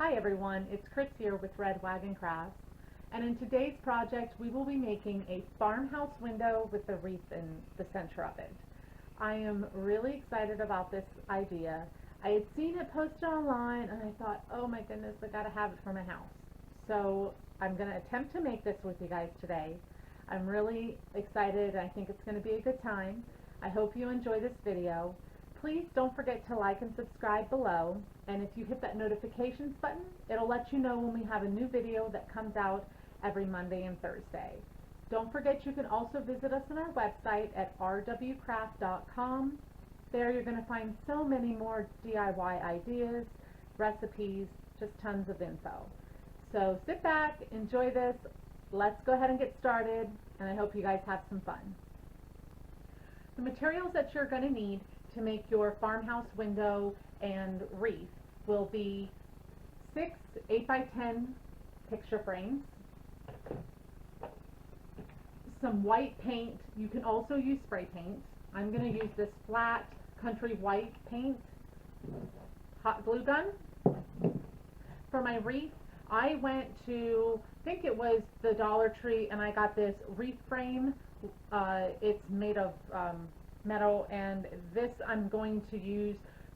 Hi everyone, it's Chris here with Red Wagon Crafts, and in today's project we will be making a farmhouse window with a wreath in the center of it. I am really excited about this idea. I had seen it posted online and I thought, oh my goodness, I gotta have it for my house. So I'm gonna attempt to make this with you guys today. I'm really excited and I think it's gonna be a good time. I hope you enjoy this video. Please don't forget to like and subscribe below, and if you hit that notifications button, it'll let you know when we have a new video that comes out every Monday and Thursday. Don't forget you can also visit us on our website at rwcraft.com. There you're going to find so many more DIY ideas, recipes, just tons of info. So sit back, enjoy this, let's go ahead and get started, and I hope you guys have some fun. The materials that you're going to need to make your farmhouse window and wreath will be 6 8x10 picture frames, some white paint. You can also use spray paint. I'm going to use this flat country white paint, hot glue gun. For my wreath, I went to, I think it was the Dollar Tree, and I got this wreath frame. It's made of metal, and this I'm going to use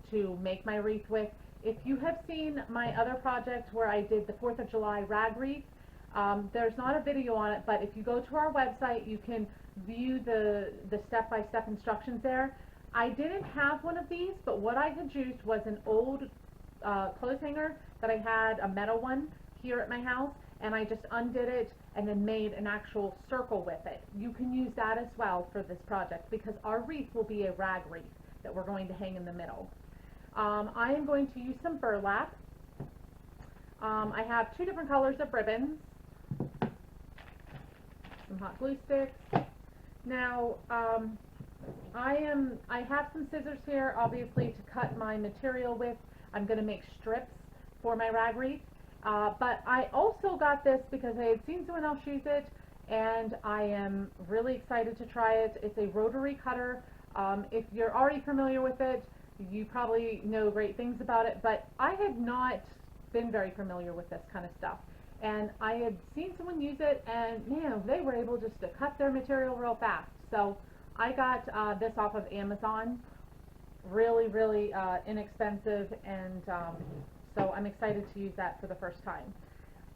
to make my wreath with. If you have seen my other project where I did the 4th of July rag wreath, there's not a video on it, but if you go to our website you can view the step-by-step instructions there. I didn't have one of these, but what I had used was an old clothes hanger that I had, a metal one here at my house, and I just undid it and then made an actual circle with it. You can use that as well for this project because our wreath will be a rag wreath that we're going to hang in the middle. I am going to use some burlap. I have 2 different colors of ribbons, some hot glue sticks. Now I have some scissors here obviously to cut my material with. I'm going to make strips for my rag wreath. But I also got this because I had seen someone else use it, and I am really excited to try it. It's a rotary cutter. If you're already familiar with it, you probably know great things about it, but I had not been very familiar with this kind of stuff. And I had seen someone use it, and man, they were able just to cut their material real fast. So I got this off of Amazon, really inexpensive, and so I'm excited to use that for the first time.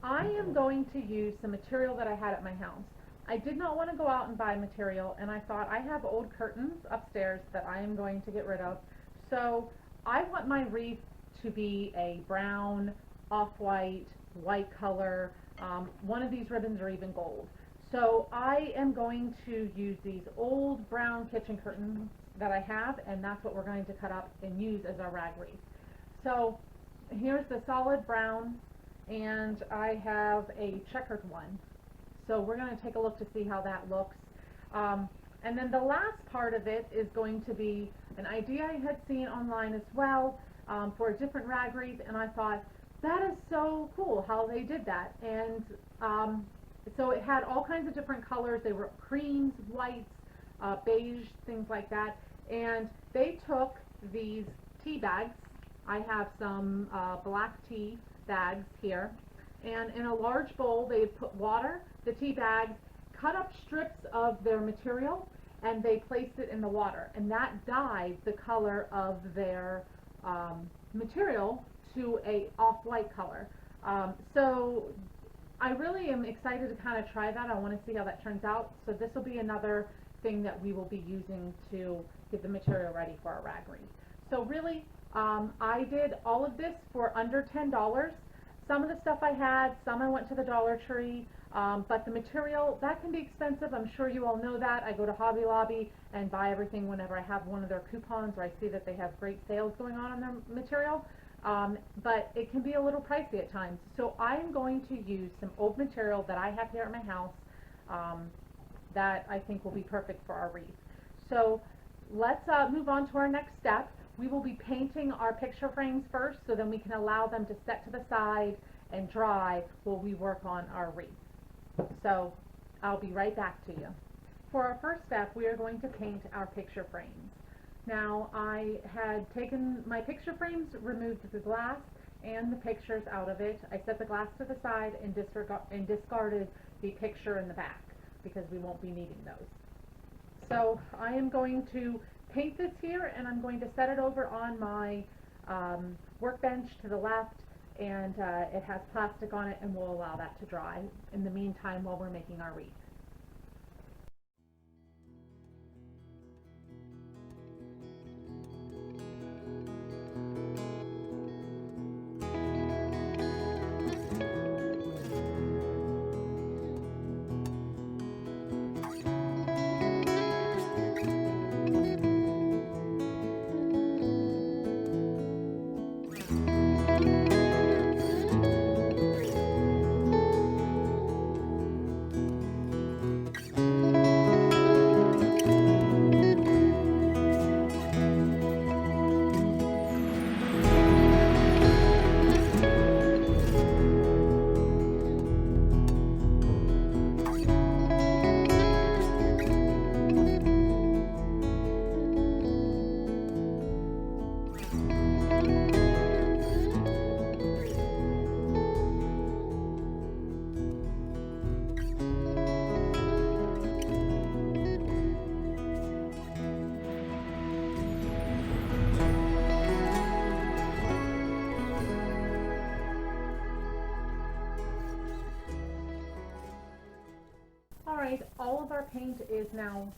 I am going to use some material that I had at my house. I did not want to go out and buy material, and I thought I have old curtains upstairs that I am going to get rid of. So I want my wreath to be a brown, off-white, white color. One of these ribbons are even gold. So I am going to use these old brown kitchen curtains that I have, and that's what we're going to cut up and use as our rag wreath. So here's the solid brown, and I have a checkered one. So we're going to take a look to see how that looks. And then the last part of it is going to be an idea I had seen online as well for a different rag wreath, and I thought, that is so cool how they did that. And so it had all kinds of different colors. They were creams, whites, beige, things like that. And they took these tea bags. I have some black tea bags here, and in a large bowl they put water, the tea bags, cut up strips of their material, and they placed it in the water, and that dyed the color of their material to a off-white color. So I really am excited to kind of try that. I want to see how that turns out. So this will be another thing that we will be using to get the material ready for our rag wreath. So really, I did all of this for under $10. Some of the stuff I had, some I went to the Dollar Tree, but the material, that can be expensive. I'm sure you all know that. I go to Hobby Lobby and buy everything whenever I have one of their coupons or I see that they have great sales going on their material, but it can be a little pricey at times. So I'm going to use some old material that I have here at my house that I think will be perfect for our wreath. So let's move on to our next step. We will be painting our picture frames first, so then we can allow them to set to the side and dry while we work on our wreath. So I'll be right back to you. For our first step, we are going to paint our picture frames. Now, I had taken my picture frames, removed the glass, and the pictures out of it. I set the glass to the side and discarded the picture in the back because we won't be needing those. So I am going to paint this here, and I'm going to set it over on my workbench to the left, and it has plastic on it, and we'll allow that to dry in the meantime while we're making our wreath. Alright, all of our paint is now,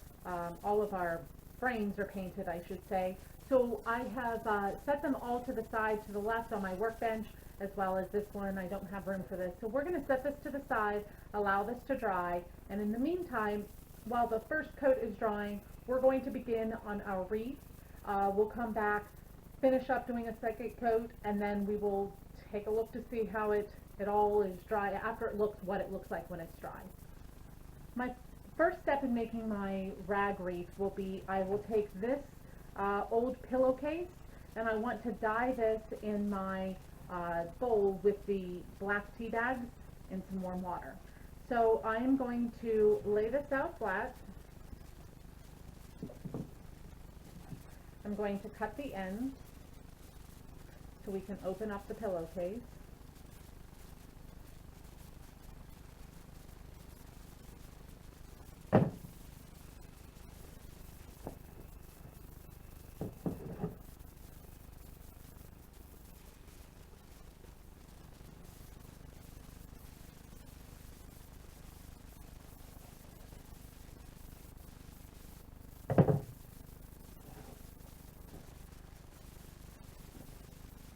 all of our frames are painted, I should say. So I have set them all to the side, to the left on my workbench, as well as this one. I don't have room for this. So we're going to set this to the side, allow this to dry, and in the meantime, while the first coat is drying, we're going to begin on our wreath. We'll come back, finish up doing a second coat, and then we will take a look to see how it all is dry, after it looks what it looks like when it's dry. My first step in making my rag wreath will be, I will take this old pillowcase, and I want to dye this in my bowl with the black tea bags in some warm water. So I am going to lay this out flat. I'm going to cut the ends so we can open up the pillowcase.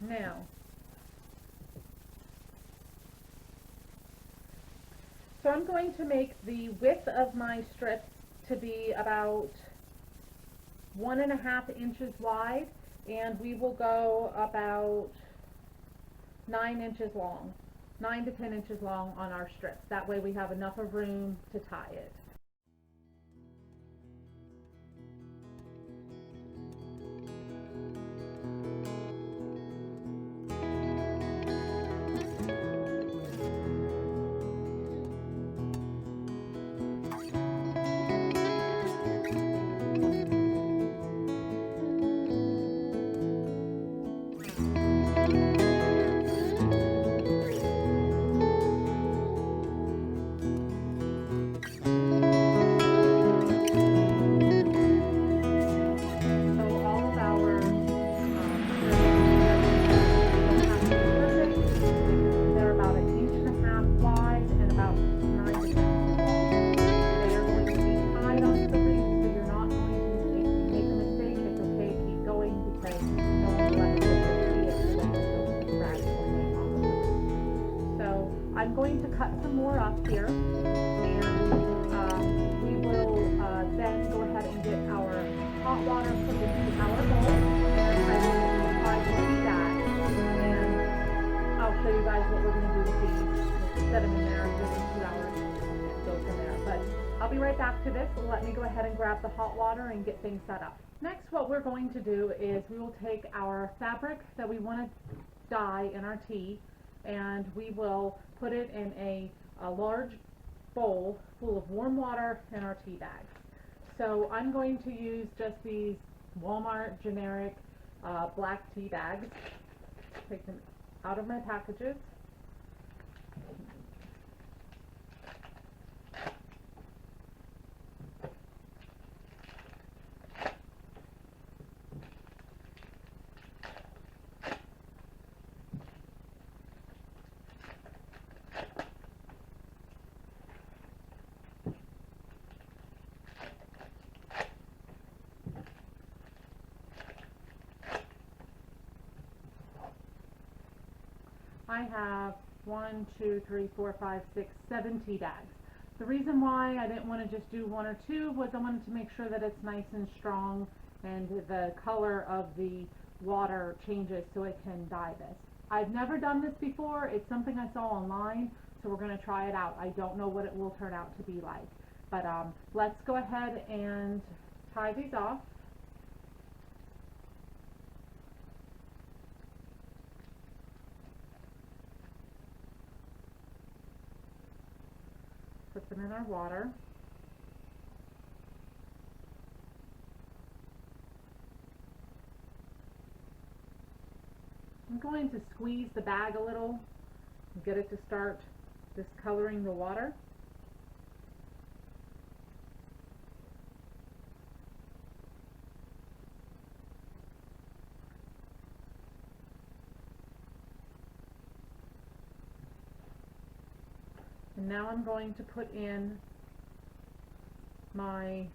Now, so I'm going to make the width of my strips to be about 1.5 inches wide, and we will go about 9 inches long, 9 to 10 inches long on our strips. That way we have enough of room to tie it. I'm going to cut some more up here, and we will then go ahead and get our hot water put into our bowl, and I will apply the tea bag, and I'll show you guys what we're going to do with these. We'll set them in there within 2 hours and go from there. But I'll be right back to this. Let me go ahead and grab the hot water and get things set up. Next, what we're going to do is we will take our fabric that we want to dye in our tea, and we will put it in a large bowl full of warm water and our tea bags. So I'm going to use just these Walmart generic black tea bags. Take them out of my packages. I have 1, 2, 3, 4, 5, 6, 7 tea bags. The reason why I didn't want to just do 1 or 2 was I wanted to make sure that it's nice and strong and the color of the water changes so it can dye this. I've never done this before. It's something I saw online, so we're going to try it out. I don't know what it will turn out to be like. But let's go ahead and tie these off. Put them in our water. I'm going to squeeze the bag a little and get it to start discoloring the water. And now I'm going to put in my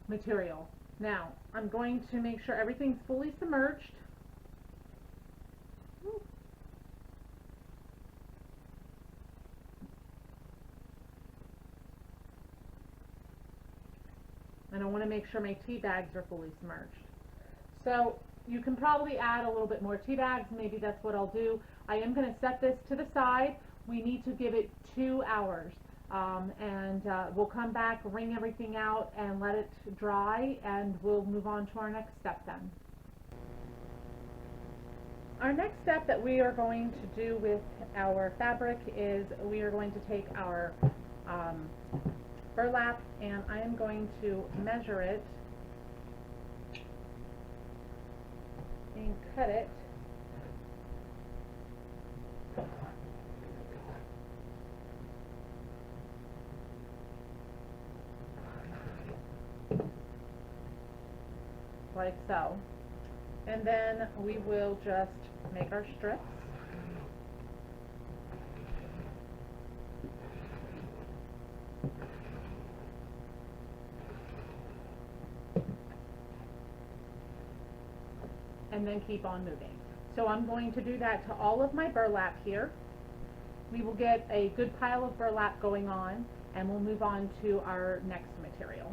material. Now, I'm going to make sure everything's fully submerged. And I want to make sure my tea bags are fully submerged. So you can probably add a little bit more tea bags. Maybe that's what I'll do. I am going to set this to the side. We need to give it 2 hours. We'll come back, wring everything out, and let it dry, and we'll move on to our next step then. Our next step that we are going to do with our fabric is we are going to take our burlap, and I am going to measure it and cut it like so. And then we will just make our strips. And then keep on moving. So I'm going to do that to all of my burlap here. We will get a good pile of burlap going on, and we'll move on to our next material.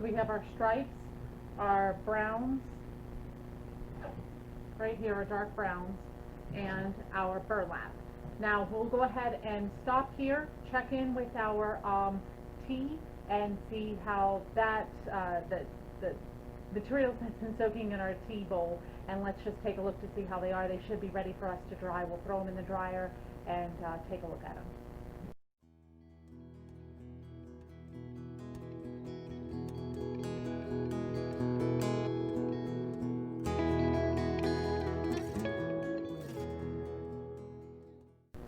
So we have our stripes, our browns, right here are dark browns, and our burlap. Now we'll go ahead and stop here, check in with our tea, and see how that the materials has been soaking in our tea bowl, and let's just take a look to see how they are. They should be ready for us to dry. We'll throw them in the dryer and take a look at them.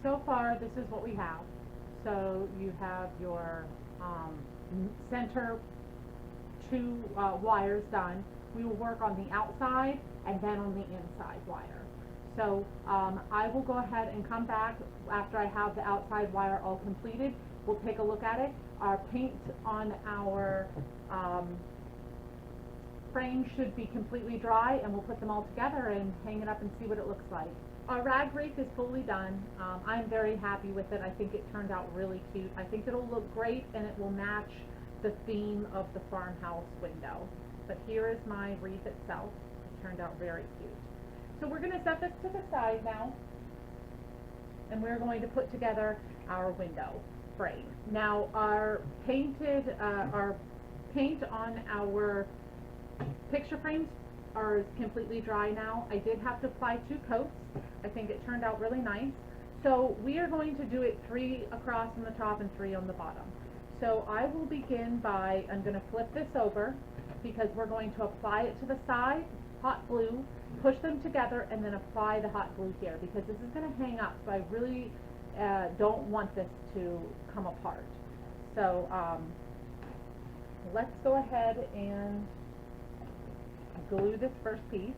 So far, this is what we have. So you have your center two wires done. We will work on the outside and then on the inside wire. So I will go ahead and come back after I have the outside wire all completed. We'll take a look at it. Our paint on our frame should be completely dry, and we'll put them all together and hang it up and see what it looks like. Our rag wreath is fully done. I'm very happy with it. I think it turned out really cute. I think it'll look great, and it will match the theme of the farmhouse window. But here is my wreath itself. It turned out very cute. So we're going to set this to the side now, and we're going to put together our window frame. Now our paint on our picture frames are completely dry now. I did have to apply 2 coats. I think it turned out really nice. So we are going to do it 3 across on the top and 3 on the bottom. So I will begin by, I'm going to flip this over because we're going to apply it to the side, hot glue, push them together, and then apply the hot glue here because this is going to hang up. So I really don't want this to come apart. So let's go ahead and glue this first piece.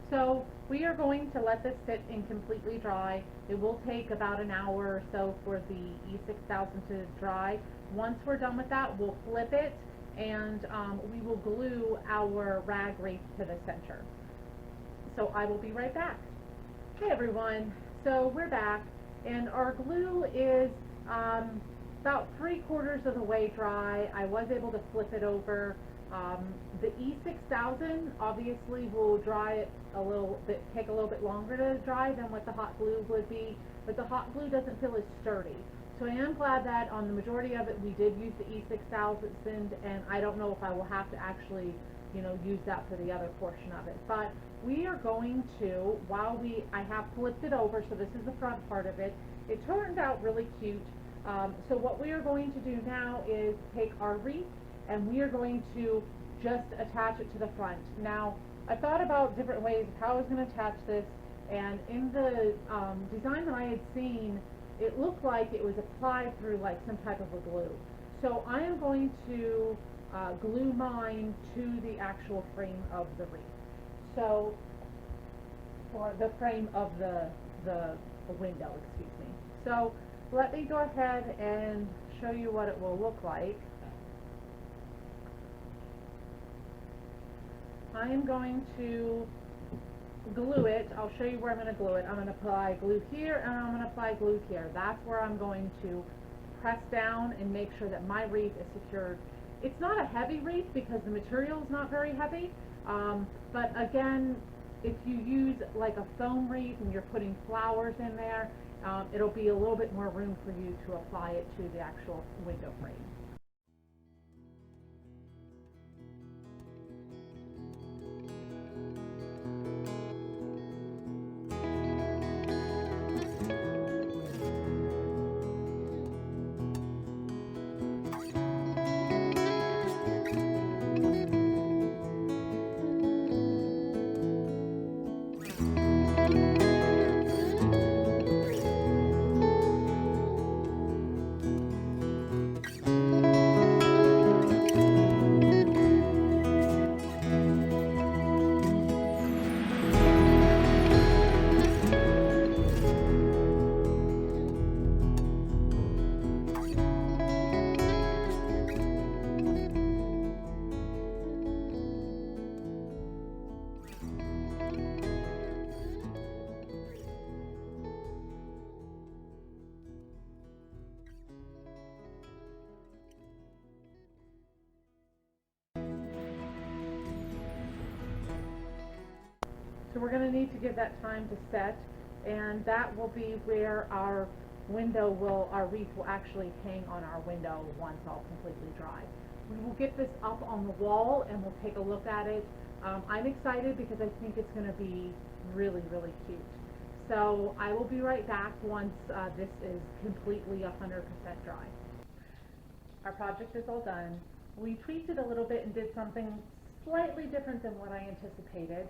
So we are going to let this sit and completely dry. It will take about an hour or so for the E6000 to dry. Once we're done with that, we'll flip it and we will glue our rag wreath to the center. So I will be right back. Hey everyone, so we're back and our glue is about 3/4 of the way dry. I was able to flip it over. The E6000 obviously will dry it take a little bit longer to dry than what the hot glue would be, but the hot glue doesn't feel as sturdy. So I am glad that on the majority of it we did use the E6000, and I don't know if I will have to actually, use that for the other portion of it. But we are going to, I have flipped it over, so this is the front part of it. It turned out really cute. So what we are going to do now is take our wreath and we are going to just attach it to the front. Now, I thought about different ways of how I was going to attach this, and in the design that I had seen, it looked like it was applied through like some type of a glue. So I am going to glue mine to the actual frame of the wreath. So, or the frame of the window, excuse me. So let me go ahead and show you what it will look like. I am going to glue it. I'll show you where I'm going to glue it. I'm going to apply glue here and I'm going to apply glue here. That's where I'm going to press down and make sure that my wreath is secured. It's not a heavy wreath because the material is not very heavy, but again, if you use like a foam wreath and you're putting flowers in there, it'll be a little bit more room for you to apply it to the actual window frame. So we're going to need to give that time to set, and that will be where our wreath will actually hang on our window once all completely dry. We will get this up on the wall and we'll take a look at it. I'm excited because I think it's going to be really, really cute. So I will be right back once this is completely 100% dry. Our project is all done. We tweaked it a little bit and did something slightly different than what I anticipated.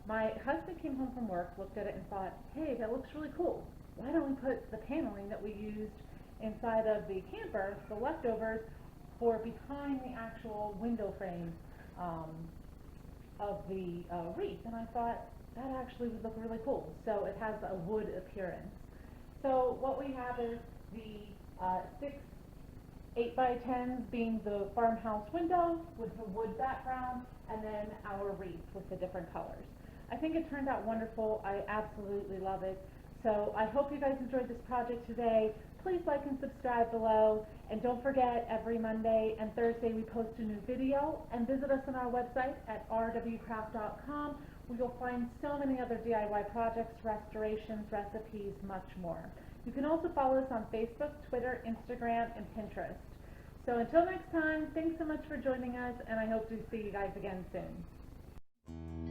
My husband came home from work, looked at it and thought, hey, that looks really cool. Why don't we put the paneling that we used inside of the camper, the leftovers, for behind the actual window frame of the wreath? And I thought, that actually would look really cool. So it has a wood appearance. So what we have is the 6 8x10s being the farmhouse window with the wood background, and then our wreath with the different colors. I think it turned out wonderful. I absolutely love it. So I hope you guys enjoyed this project today. Please like and subscribe below. And don't forget, every Monday and Thursday we post a new video. And visit us on our website at rwcraft.com, where you'll find so many other DIY projects, restorations, recipes, much more. You can also follow us on Facebook, Twitter, Instagram, and Pinterest. So until next time, thanks so much for joining us, and I hope to see you guys again soon.